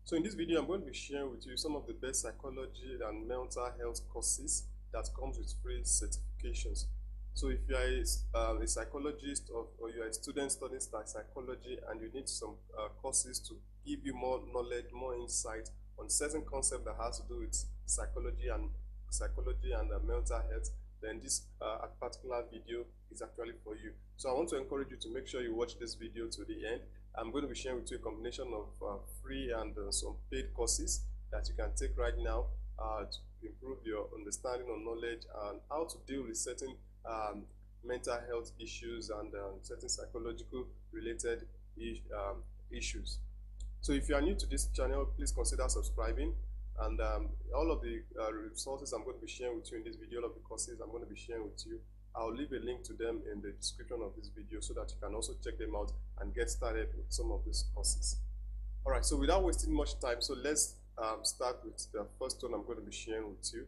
So in this video, I'm going to be sharing with you some of the best psychology and mental health courses that comes with free certifications. So if you are a psychologist or you are a student studying psychology and you need some courses to give you more knowledge, more insight on certain concept that has to do with psychology and mental health, then this particular video is actually for you. So I want to encourage you to make sure you watch this video to the end. I'm going to be sharing with you a combination of free and some paid courses that you can take right now to improve your understanding or knowledge and how to deal with certain mental health issues and certain psychological related issues. So if you are new to this channel, please consider subscribing. And all of the resources I'm going to be sharing with you in this video, all of the courses I'm going to be sharing with you, I'll leave a link to them in the description of this video so that you can also check them out and get started with some of these courses. Alright, so without wasting much time, so let's start with the first one I'm going to be sharing with you.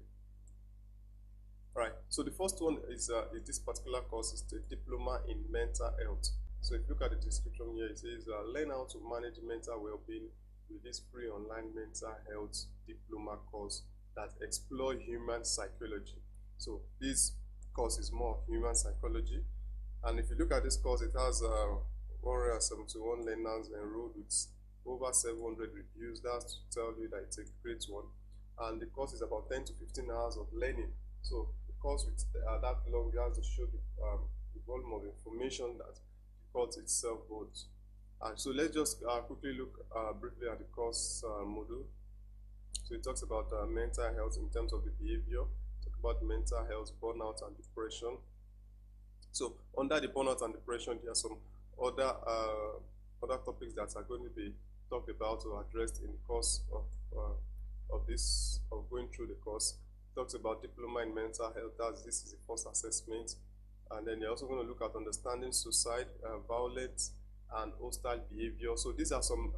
Alright, so the first one is this particular course is the Diploma in Mental Health. So if you look at the description here, it says learn how to manage mental well-being with this free online mental health diploma course that explore human psychology. So this course is more human psychology, and if you look at this course, it has 171 learners enrolled with over 700 reviews. That's to tell you that it's a great one, and the course is about 10 to 15 hours of learning. So the course with that long has to show the volume of information that the course itself holds. So let's just quickly look briefly at the course module. So it talks about mental health in terms of the behavior, talk about mental health, burnout and depression. So under the burnout and depression, there are some other topics that are going to be talked about or addressed in the course of going through the course. It talks about diploma in mental health. This is the first assessment, and then they're also going to look at understanding suicide, violence, and hostile behavior. So these are some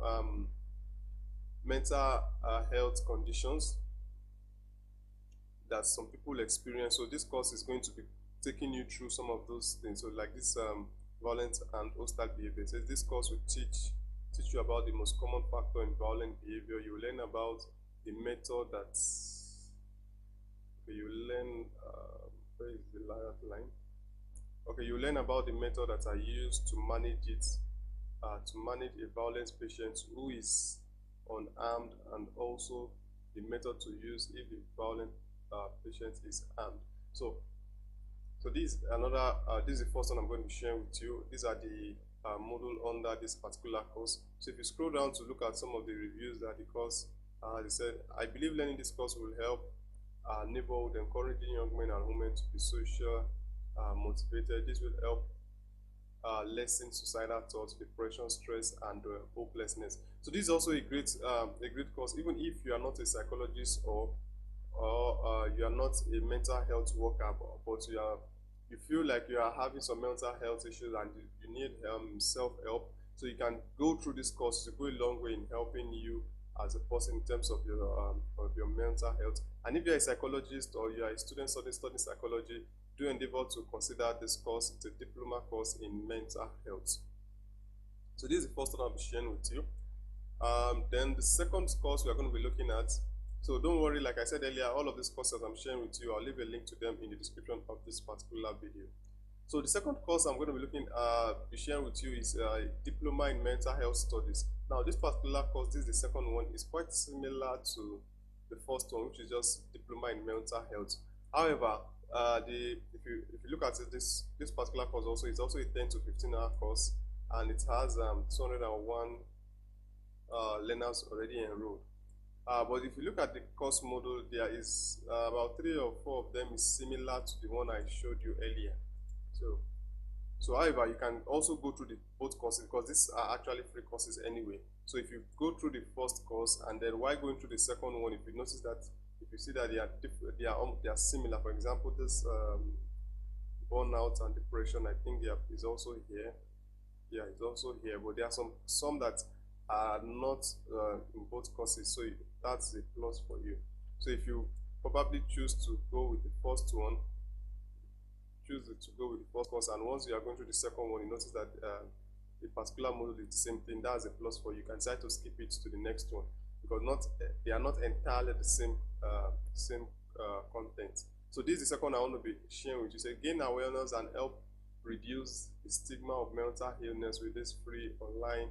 mental health conditions that some people experience. So this course is going to be taking you through some of those things. So like this violent and hostile behavior. So this course will teach you about the most common factor in violent behavior. You will learn about the method that's you learn where is the line? Okay, you learn about the method that are used to manage it. To manage a violent patient who is unarmed, and also the method to use if the violent patient is armed. So this is another. This is the first one I'm going to be sharing with you. These are the module under this particular course. So if you scroll down to look at some of the reviews that the course, they said, I believe learning this course will help our neighborhood, encouraging young men and women to be social motivated. This will help lessen suicidal thoughts, depression, stress, and hopelessness. So this is also a great course. Even if you are not a psychologist or you are not a mental health worker, but you feel like you are having some mental health issues and you need self-help, so you can go through this course to go a long way in helping you as a person in terms of your mental health. And if you're a psychologist or you are a student studying psychology, do endeavor to consider this course. It's a diploma course in mental health. So this is the first one I'll be sharing with you. Then the second course we are going to be looking at. So don't worry, like I said earlier, all of these courses I'm sharing with you, I'll leave a link to them in the description of this particular video. So the second course I'm going to be sharing with you is Diploma in Mental Health Studies. Now this particular course, this is the second one, is quite similar to the first one, which is just Diploma in Mental Health. However, if you look at it, this particular course also is also a 10 to 15 hour course, and it has 201 learners already enrolled. But if you look at the course model, there is about 3 or 4 of them is similar to the one I showed you earlier. So however, you can also go through both courses, because these are actually free courses anyway. So if you go through the first course and then while going through the second one, if you notice that, if you see that they are similar, for example, this burnout and depression, I think is also here. Yeah, it's also here, but there are some that are not in both courses, so that's a plus for you. So if you probably choose to go with the first one, choose to go with the first course, and once you are going through the second one, you notice that the particular module is the same thing, that's a plus for you. You can decide to skip it to the next one. because they are not entirely the same content. So this is the second I want to be sharing with you. So gain awareness and help reduce the stigma of mental illness with this free online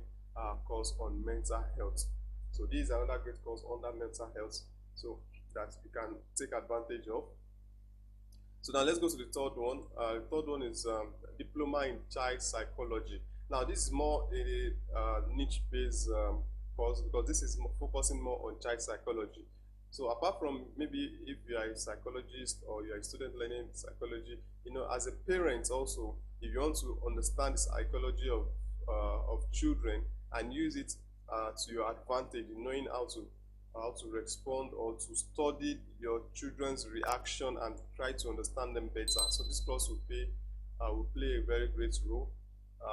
course on mental health. So this is another great course under mental health, so that you can take advantage of. So now let's go to the third one. The third one is diploma in child psychology. Now this is more a niche-based course, because this is focusing more on child psychology. So apart from maybe if you are a psychologist or you are a student learning psychology, as a parent also, if you want to understand the psychology of children and use it to your advantage in knowing how to respond or to study your children's reaction and try to understand them better. So this course will play a very great role.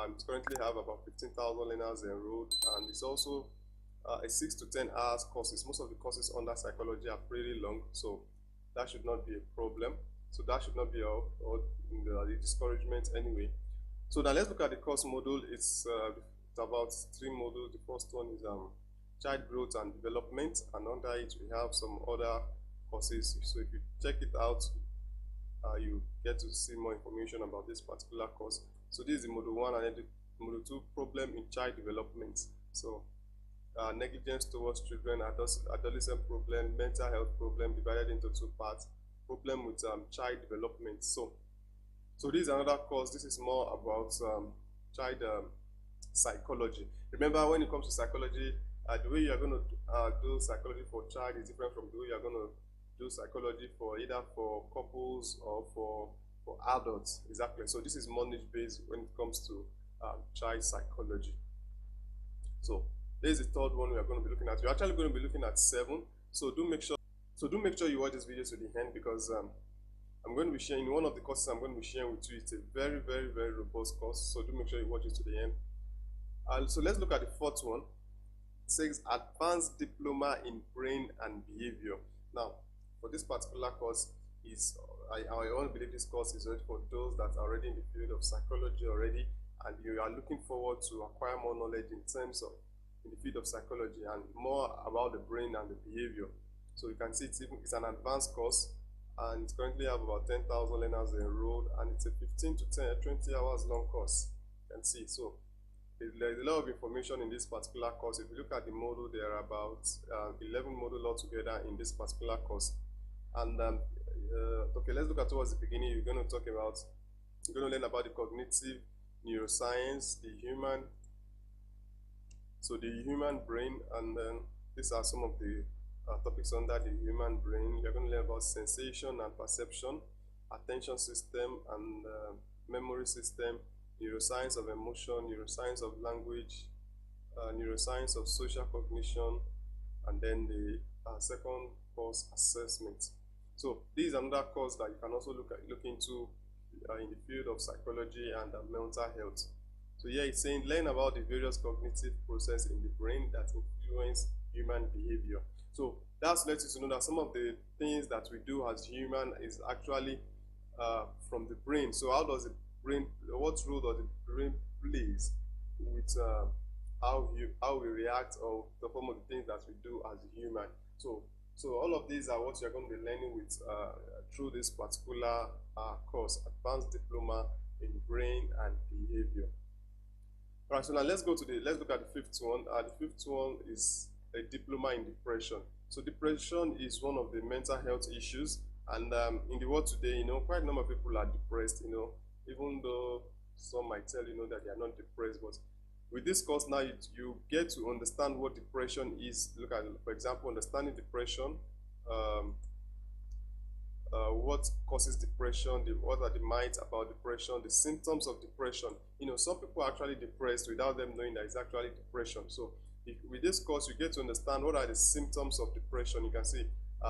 It currently have about 15,000 learners enrolled, and it's also a 6 to 10 hours courses. Most of the courses under psychology are pretty long, so that should not be a problem. So that should not be the discouragement anyway. So now let's look at the course module. It's about 3 modules. The first one is child growth and development, and under it we have some other courses. So if you check it out, you get to see more information about this particular course. So this is the module 1, and then the module 2, problem in child development. So negligence towards children, adolescent problem, mental health problem, divided into 2 parts. Problem with child development. So this is another course. This is more about child psychology. Remember, when it comes to psychology, the way you are going to do psychology for child is different from the way you are going to do psychology for either for couples or for adults. Exactly. So this is more niche-based when it comes to child psychology. So this is the third one we are going to be looking at. We're actually going to be looking at 7. So do make sure you watch this video to the end, because I'm going to be sharing one of the courses I'm going to be sharing with you. It's a very, very, very robust course. So do make sure you watch it to the end. So let's look at the fourth one. It says advanced diploma in brain and behavior. Now, for this particular course, I want to believe this course is ready for those that are already in the field of psychology already, and you are looking forward to acquire more knowledge in the field of psychology and more about the brain and the behavior. So you can see it's an advanced course, and it currently have about 10,000 learners enrolled, and it's a 15 to 20 hours long course. You can see. So there's a lot of information in this particular course. If you look at the module, there are about 11 modules altogether in this particular course. And okay, let's look at towards the beginning. You're going to learn about the cognitive neuroscience, the human brain, and then these are some of the topics under the human brain. You're going to learn about sensation and perception, attention system and memory system, neuroscience of emotion, neuroscience of language, neuroscience of social cognition, and then the second course, assessment. So this is another course that you can also look into in the field of psychology and mental health. So here it's saying learn about the various cognitive processes in the brain that influence human behavior. So that's lets you to know that some of the things that we do as human is actually from the brain. So what role does the brain plays with how we react or the form of the things that we do as a human. So all of these are what you're going to be learning with through this particular course, Advanced Diploma in Brain and Behavior. All right, so now let's look at the fifth one. The fifth one is a diploma in depression. So depression is one of the mental health issues, and in the world today, quite a number of people are depressed. Even though some might tell that they are not depressed, but with this course now you get to understand what depression is. Look at, for example, understanding depression, what causes depression, what are the myths about depression, the symptoms of depression. Some people are actually depressed without them knowing that it's actually depression. So with this course you get to understand what are the symptoms of depression. You can see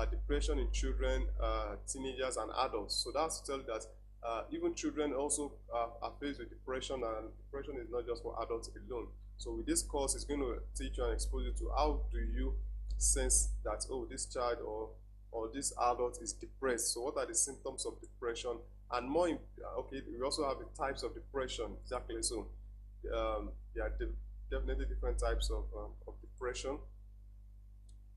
depression in children, teenagers and adults. So that's to tell you that even children also are faced with depression, and depression is not just for adults alone. So with this course, it's going to teach you and expose you to how do you sense that, oh, this child or this adult is depressed. So what are the symptoms of depression? And more, okay, we also have the types of depression. Exactly. So there are definitely different types of depression.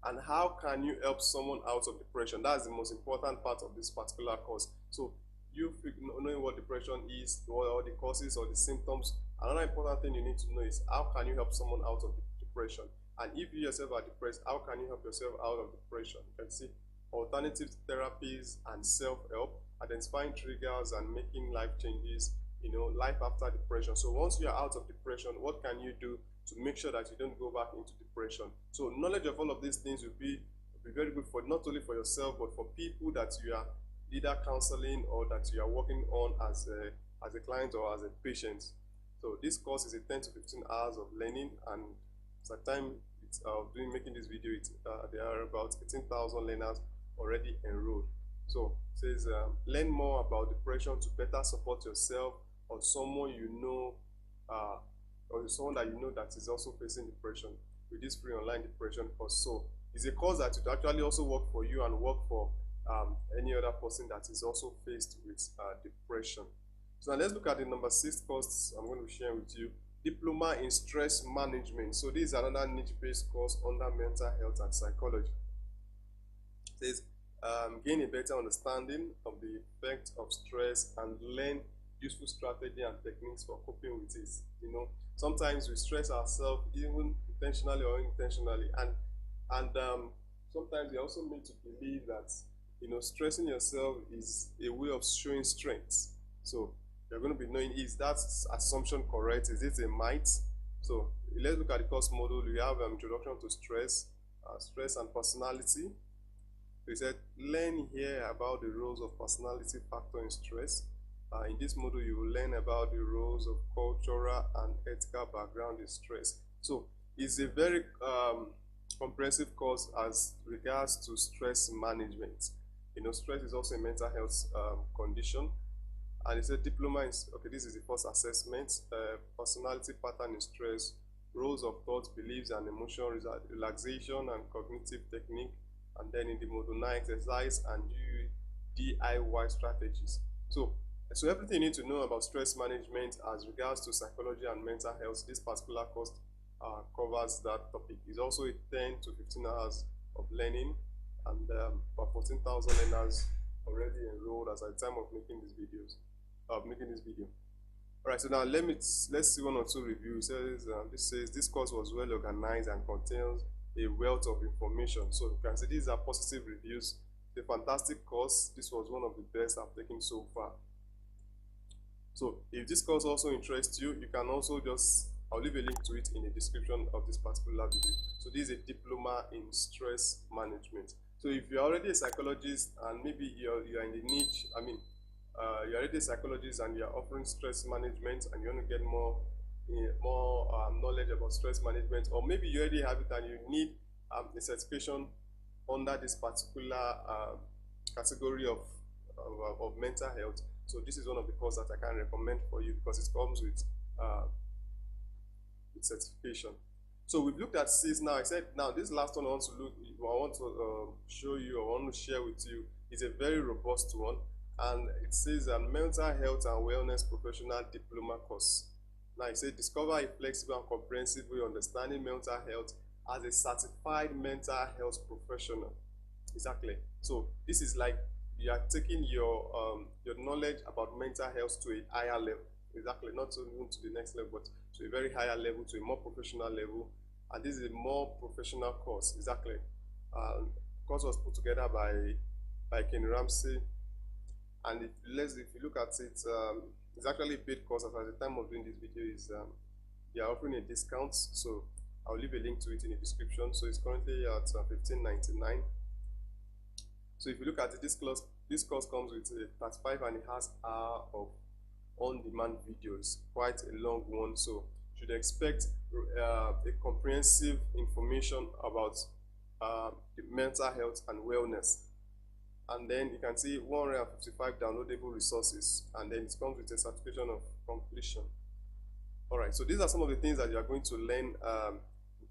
and how can you help someone out of depression. That's the most important part of this particular course. So you knowing what depression is, or the causes or the symptoms. Another important thing you need to know is how can you help someone out of depression. And if you yourself are depressed, how can you help yourself out of depression? You can see alternative therapies and self-help, identifying triggers and making life changes, life after depression. So once you are out of depression, what can you do to make sure that you don't go back into depression? So knowledge of all of these things will be very good for not only for yourself, but for people that you are either counseling or that you are working on as a client or as a patient. So this course is a 10 to 15 hours of learning, and at the time it's making this video, there are about 18,000 learners already enrolled. So it says learn more about depression to better support yourself or someone you know, or someone that you know that is also facing depression with this free online depression course. So it's a course that would actually also work for you and work for any other person that is also faced with depression. So now let's look at the number 6 course I'm going to share with you. Diploma in Stress Management. So this is another niche-based course under mental health and psychology. It says gain a better understanding of the effect of stress and learn useful strategy and techniques for coping with it. Sometimes we stress ourselves, even intentionally or unintentionally, and sometimes we also need to believe that stressing yourself is a way of showing strength. So you're going to be knowing, is that assumption correct? Is it a might? So let's look at the course module. We have introduction to stress, stress and personality. We said learn here about the roles of personality factor in stress. In this module, you will learn about the roles of cultural and ethical background in stress. So it's a very comprehensive course as regards to stress management. Stress is also a mental health condition. And it's a diploma in, okay, this is the first assessment, personality pattern in stress, roles of thoughts, beliefs, and emotion, relaxation and cognitive technique. And then in the module 9, exercise and DIY strategies. So everything you need to know about stress management as regards to psychology and mental health, this particular course covers that topic. It's also a 10 to 15 hours of learning, and about 14,000 learners already enrolled as at the time of making these videos. All right, so now let's see one or two reviews. This says this course was well organized and contains a wealth of information. So you can see these are positive reviews. It's a fantastic course. This was one of the best I've taken so far. So if this course also interests you, you can also I'll leave a link to it in the description of this particular video. So this is a diploma in stress management. So if you're already a psychologist and maybe you're in the niche, you're already a psychologist and you're offering stress management and you want to get more knowledge about stress management, or maybe you already have it and you need a certification under this particular category of mental health. So this is one of the courses that I can recommend for you because it comes with certification. So we've looked at 6 now. I said now this last one I want to show you, I want to share with you, is a very robust one, and it says mental health and wellness professional diploma course. Now it says discover a flexible and comprehensive way of understanding mental health as a certified mental health professional. Exactly. So this is like you are taking your knowledge about mental health to a higher level. Exactly, not even to the next level, but to a very higher level, to a more professional level. And this is a more professional course. Exactly. The course was put together by Ken Ramsey. And if you look at it, it's actually a paid course. At the time of doing this video, they are offering a discount. So I'll leave a link to it in the description. So it's currently at $15.99. So if you look at it, this course comes with a 35.5 hours of on-demand videos, quite a long one. So you should expect a comprehensive information about the mental health and wellness. And then you can see 155 downloadable resources, and then it comes with a certification of completion. All right, so these are some of the things that you are going to learn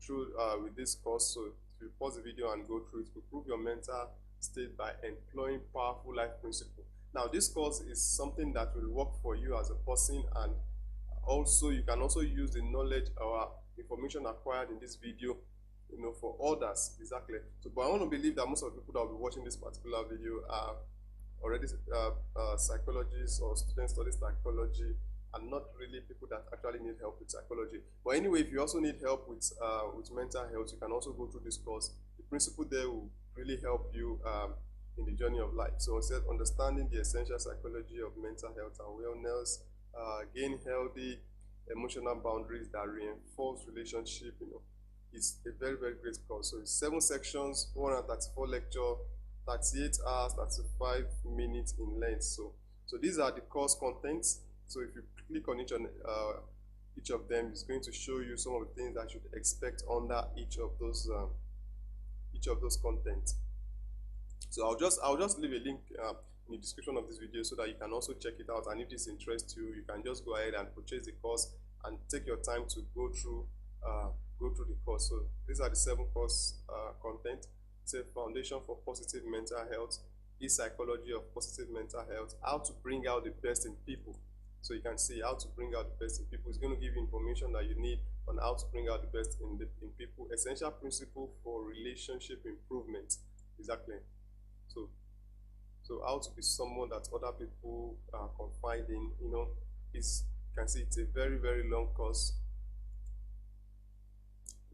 through with this course. So if you pause the video and go through it, to improve your mental state by employing powerful life principles. Now this course is something that will work for you as a person, and also you can also use the knowledge or information acquired in this video for others. Exactly. So, but I want to believe that most of the people that will be watching this particular video are already psychologists or students studying psychology, and not really people that actually need help with psychology. But anyway, if you also need help with mental health, you can also go through this course. The principle there will really help you in the journey of life. So instead, understanding the essential psychology of mental health and wellness, gain healthy emotional boundaries that reinforce relationship, is a very, very great course. So it's 7 sections, 134 lecture, 38 hours, 35 minutes in length. So these are the course contents. So if you click on each of them, it's going to show you some of the things that you should expect under each of those contents. So I'll just leave a link in the description of this video so that you can also check it out. And if this interests you, you can just go ahead and purchase the course and take your time to go through the course. So these are the 7 course content. It's a foundation for positive mental health, the psychology of positive mental health, how to bring out the best in people. So you can see how to bring out the best in people. It's going to give you information that you need on how to bring out the best in people. Essential principle for relationship improvement. Exactly. So how to be someone that other people confide in. You can see it's a very, very long course,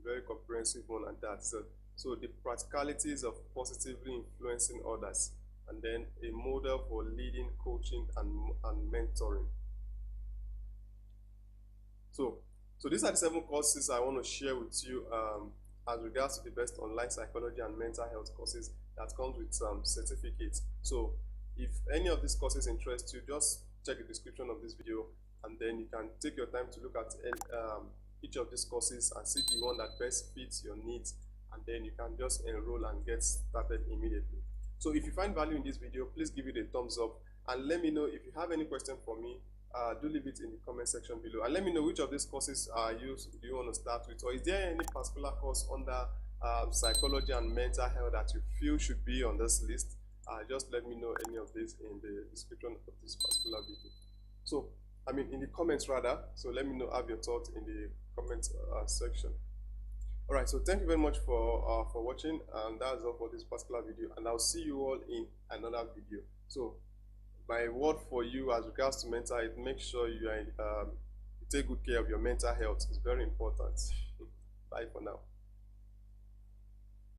very comprehensive one at that. So the practicalities of positively influencing others, and then a model for leading, coaching, and mentoring. So these are the 7 courses I want to share with you as regards to the best online psychology and mental health courses that comes with certificates. So if any of these courses interest you, just check the description of this video, and then you can take your time to look at each of these courses and see the one that best fits your needs, and then you can just enroll and get started immediately. So if you find value in this video, please give it a thumbs up, and let me know if you have any question for me. Do leave it in the comment section below, and let me know which of these courses do you want to start with, or is there any particular course under psychology and mental health that you feel should be on this list. Just let me know any of this in the description of this particular video. So in the comments rather. So let me know, have your thoughts in the comment section. All right, so thank you very much for watching, and that's all for this particular video, and I'll see you all in another video. So my word for you as regards to mental health: make sure you take good care of your mental health. It's very important. Bye for now.